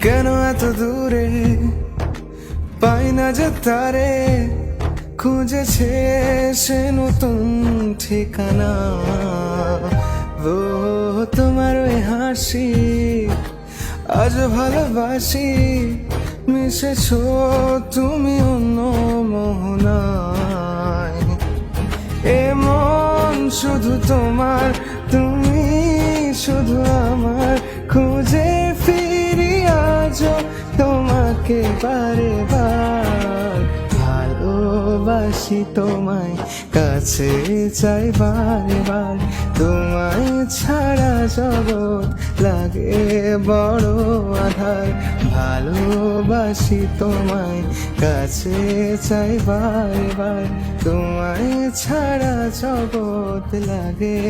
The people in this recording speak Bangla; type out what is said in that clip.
কেন এত দূরে পাই না যে তারে, খুঁজেছে সে নতুন ঠিকানা। ও তোমার ওই হাসি আজ ভালোবাসি, মিশেছো তুমি অন্য মোহনায়। এ মন শুধু তোমার, তুমি শুধু আমার, খুঁজে ফিরি আজও তোমাকে বারে বার। ভালোবাসি তোমায়, কাছে চাই বারে বার, তোমায় ছাড়া জগৎ লাগে বড় আধার। ভালোবাসি তোমায়, কাছে চাই বারে বার, তোমায় ছাড়া জগৎ লাগে।